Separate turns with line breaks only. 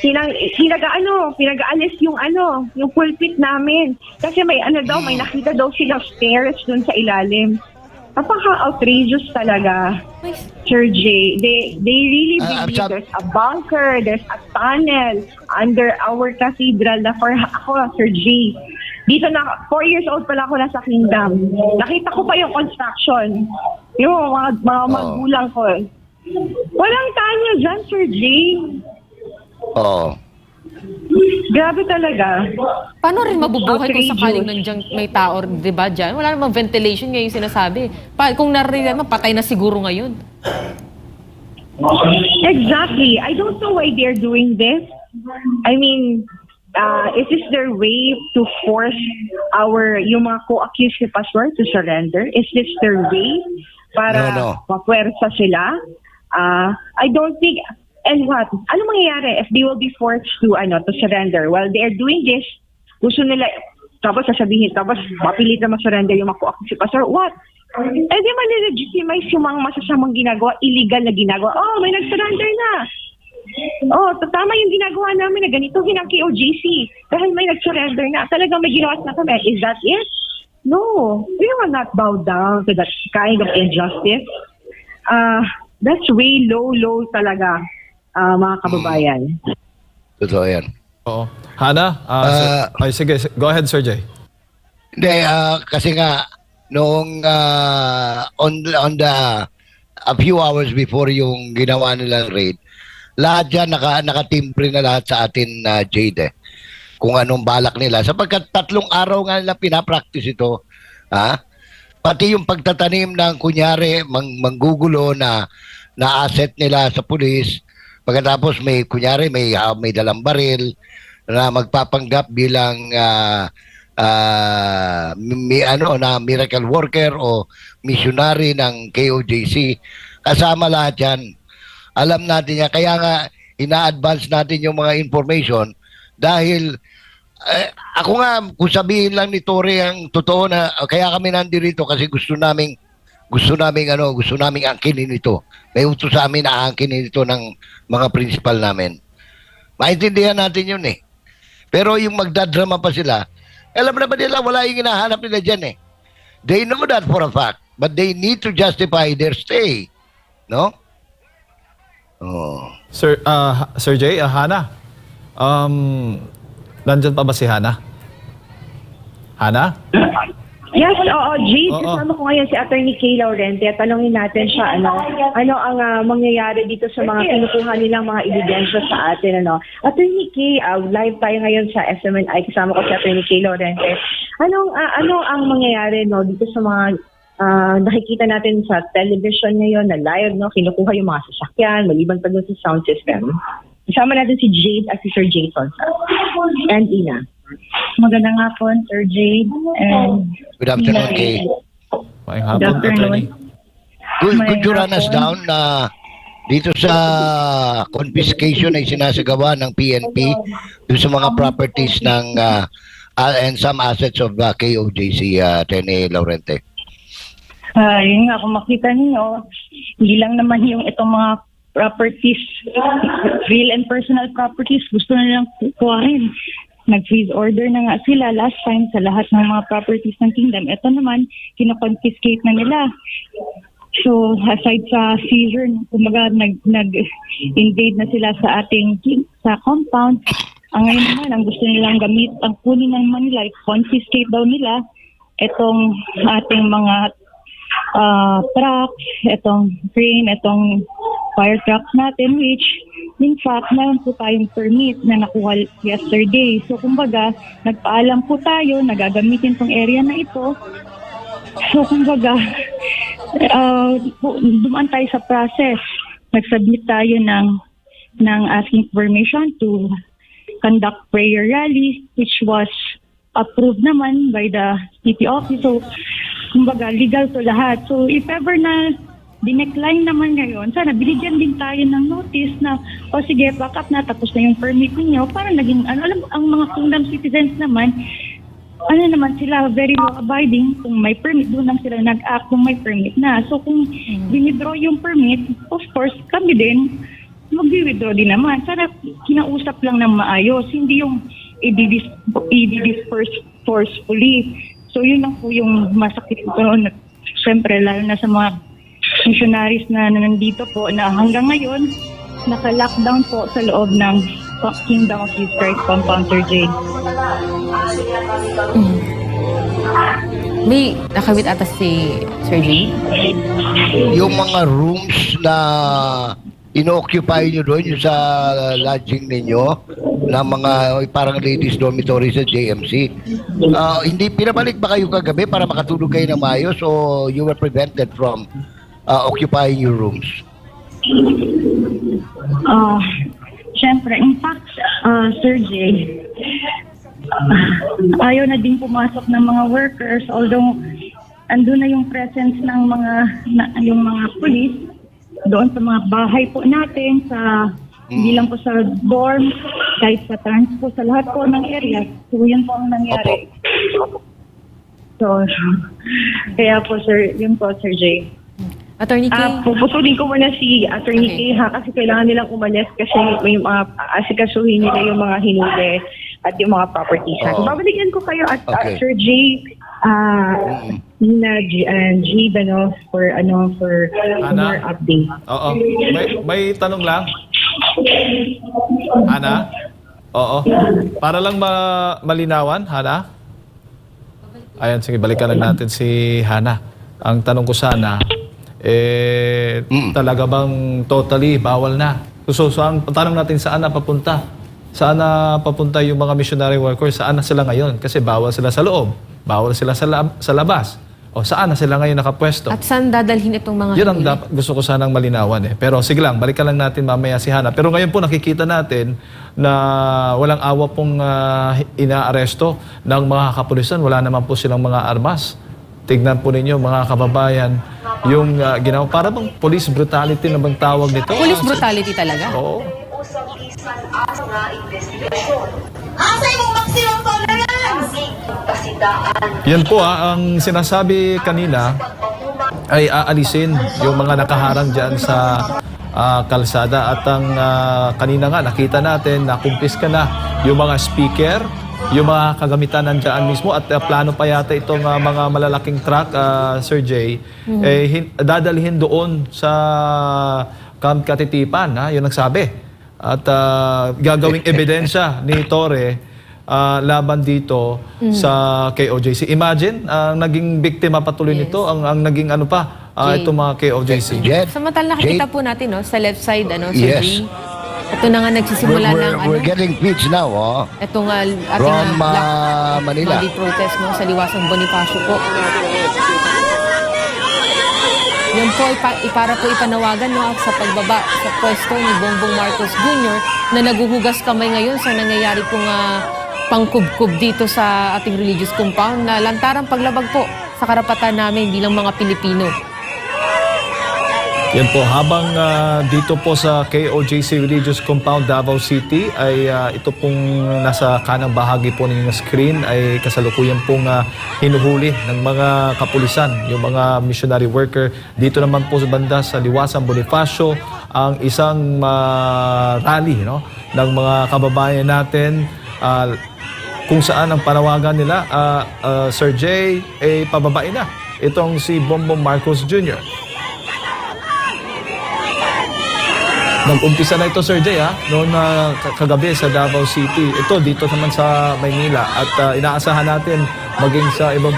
pinag-aalis yung pulpit namin. Kasi may may nakita daw silang stairs dun sa ilalim. Napaka-outrageous talaga, Sir Jay. They really believe there's a bunker, there's a tunnel under our cathedral na for ako, Sir Jay. Dito na, 4 years old pala ako nasa Kingdom. Nakita ko pa yung construction. Yung mga magulang ko. Walang tunnel dyan, Sir Jay.
Oo.
Grabe talaga.
Paano rin mabubuhay kung sakaling nandiyan may tao, di ba, dyan? Wala namang ventilation ngayon sinasabi. Kung narinig naman, patay na siguro ngayon.
Exactly. I don't know why they're doing this. I mean, is this their way to force yung mga co-accused ni Pastor to surrender? Is this their way para mapuwersa sila? I don't think. And what? Ano mangyayari if they will be forced to surrender? Well, they are doing this. Gusto nila, tapos sasabihin, tapos mapilit na ma-surrender yung mga co-accused si Pastor. What? Eh di mali-legitimize yung mga masasamang ginagawa, illegal na ginagawa. Oh, may nag-surrender na. Oh, tama yung ginagawa namin na ganito ginang KOJC. Dahil may nag-surrender na. Talagang may ginawa na kami. Is that it? No. We will not bow down to that kind of injustice. That's way low talaga, mga kababayan.
Totoo yan.
Oo. Hana? Sige. Go ahead, Sir Jay.
Hindi, kasi nga, noong a few hours before yung ginawa nilang raid, lahat dyan nakatimpre na lahat sa atin, Jade, kung anong balak nila. Sapagkat 3 araw nga nila pinapractice ito, pati yung pagtatanim ng kunyari, manggugulo na asset nila sa pulis, pagkatapos may dalang baril na magpapanggap bilang na miracle worker o missionary ng KOJC. Kasama lahat yan. Alam natin yan. Kaya nga, ina-advance natin yung mga information dahil ako nga, kung sabihin lang ni Tore ang totoo na kaya kami nandito kasi gusto naming angkinin ito. May utos sa amin na angkinin ito ng mga principal namin. Maintindihan natin yun eh. Pero yung magdadrama pa sila, alam na ba nila, wala yung hinahanap nila dyan eh. They know that for a fact, but they need to justify their stay. No? Oh.
Sir Jay, Hana, nandyan pa ba si Hana? Hana?
Yes, Jade, kasama ko ngayon si Attorney Kay Laurente at tanongin natin siya ano ang mangyayari dito sa mga kinukuha nilang mga ebidensya sa atin. Attorney Kay, live tayo ngayon sa SMNI, kasama ko si Attorney Kay Laurente. Ano ang mangyayari dito sa mga nakikita natin sa television ngayon na live, kinukuha yung mga sasakyan, maliban pa doon sa sound system. Kasama natin si Jade at si Sir Jade Sonsa and Ina.
Magandang hapon, Sir Jade. And
good afternoon, Kay.
Maayong hapon, Attorney.
Could you run us down dito sa confiscation ay sinasagawa ng PNP dito sa mga properties ng and some assets of KOJC, Attorney Laurente?
Yun nga, kung makita niyo, hindi lang naman yung itong mga properties, real and personal properties, gusto nilang kuhain. Nag-freeze order na nga sila last time sa lahat ng mga properties ng Kingdom. Ito naman, kinoconfiscate na nila. So, aside sa seizure, kumbaga nag-invade na sila sa ating compound. Ang ngayon naman, ang gusto nilang ang kunin naman nila, confiscate daw nila itong ating mga trucks, itong crane, itong fire trucks natin, which in fact, meron po tayong permit na nakuha yesterday. So, kumbaga, nagpaalam po tayo na gagamitin tong area na ito. So, kumbaga, dumaan tayo sa process. Nag-submit tayo ng asking permission to conduct prayer rally, which was approved naman by the city office. So, kumbaga, legal to lahat. So, if ever na dinecline naman ngayon, sana binigyan din tayo ng notice na, sige, back up na, tapos na yung permit ninyo, para naging, alam, ang mga Kingdom citizens naman, sila very law-abiding. Kung may permit, doon lang sila nag-act kung may permit na. So, kung withdraw yung permit, of course, kami din, mag-withdraw din naman. Sana kinausap lang ng maayos, hindi yung i-disperse forcefully. So yun lang po yung masakit ko. Siyempre, lalo na sa mga missionaries na nandito po na hanggang ngayon, naka-lockdown po sa loob ng Kingdom of Jesus Christ Compound, Sir Jay.
May nakawit ata si Sir Jay?
Yung mga rooms na ino-occupy nyo doon, yung sa lodging ninyo, na mga parang ladies dormitory sa JMC, hindi pinabalik ba kayo kagabi para makatulog kayo ng maayos o you were prevented from occupying your rooms?
Siyempre, in fact, Sir Jay, ayaw na din pumasok ng mga workers, although andun na yung presence ng yung mga police doon sa mga bahay po natin, sa hindi lang po sa dorm, kahit sa transpo, sa lahat po ng area. So, yun po ang nangyari. So, kaya po, Sir, yun po, Sir Jay.
Attorney Kay?
Puputulin ko muna si Attorney
Okay.
Kay, kasi kailangan nilang umalis kasi may mga asikasuhin nila yung mga hinuli at yung mga properties.
Oo.
Babalikan ko kayo at
Okay.
Sir Jay, Nina G, for
Ana?
more update.
Oo. May tanong lang. Hana? Oo. Para lang malinawan, Hana? Ayan, sige, balikan lang natin si Hana. Ang tanong ko sana, talaga bang totally bawal na? So ang tanong natin, saan na papunta? Saan na papunta yung mga missionary workers? Saan na sila ngayon? Kasi bawal sila sa loob, bawal sila sa labas. O saan na sila ngayon nakapwesto?
At saan dadalhin itong mga
Yun ang
hinuli?
gusto ko sanang malinawan eh. Pero sige lang, balikan lang natin mamaya si Hana. Pero ngayon po nakikita natin na walang awa pong inaaresto ng mga kapulisan. Wala naman po silang mga armas. Tignan po ninyo mga kababayan, yung ginawa, para bang police brutality na bang tawag nito?
Police brutality talaga?
Oo.
Asa yung maximum tolerance?
Yan po ang sinasabi kanina ay aalisin yung mga nakaharang dyan sa kalsada. At ang kanina nga nakita natin na kumpiska na yung mga speaker, yung mga kagamitan nandiyan mismo at plano pa yata itong mga malalaking truck, Sir Jay, dadalhin doon sa Camp Katitipan, yun nagsabi. At gagawing ebidensya ni Torre laban dito sa KOJC. Imagine, ang naging biktima patuloy nito, ang naging ano pa, itong mga KOJC.
Jet?
Samantala nakikita po natin, no, sa left side, Sir
Yes.
Jay. Ito na nga nagsisimula ng
We're getting feeds now,
itong ating
from
Black
Manila.
Monday protest, no, sa Liwasang Bonifacio po. Yan po, para po ipanawagan, no, sa pagbaba sa pwesto ni Bongbong Marcos Jr. na naguhugas kamay ngayon sa nangyayari pong pangkubkub dito sa ating religious compound na lantarang paglabag po sa karapatan namin bilang mga Pilipino.
Yan po, habang dito po sa KOJC Religious Compound, Davao City, ay ito pong nasa kanang bahagi po ng screen ay kasalukuyan pong hinuhuli ng mga kapulisan, yung mga missionary worker. Dito naman po sa banda sa Liwasang Bonifacio, ang isang rally, no, ng mga kababayan natin, kung saan ang panawagan nila, Sir Jay, pababain na itong si Bongbong Marcos Jr. Nag-umpisa na ito, Sir Jay, noon kagabi sa Davao City. Ito, dito naman sa Maynila. At inaasahan natin maging sa ibang